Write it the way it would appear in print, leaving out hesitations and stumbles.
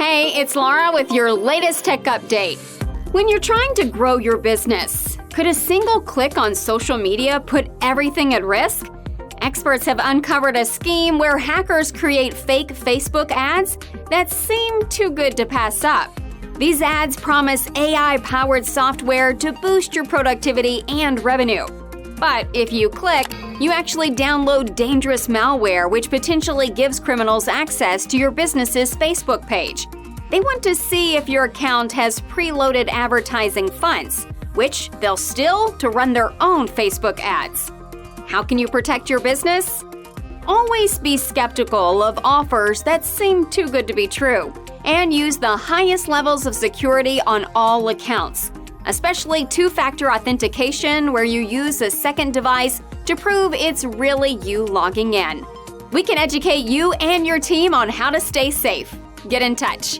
Hey, it's Laura with your latest tech update. When you're trying to grow your business, could a single click on social media put everything at risk? Experts have uncovered a scheme where hackers create fake Facebook ads that seem too good to pass up. These ads promise AI-powered software to boost your productivity and revenue. But if you click, you actually download dangerous malware which potentially gives criminals access to your business's Facebook page. They want to see if your account has preloaded advertising funds, which they'll steal to run their own Facebook ads. How can you protect your business? Always be skeptical of offers that seem too good to be true, and use the highest levels of security on all accounts, especially two-factor authentication where you use a second device to prove it's really you logging in. We can educate you and your team on how to stay safe. Get in touch.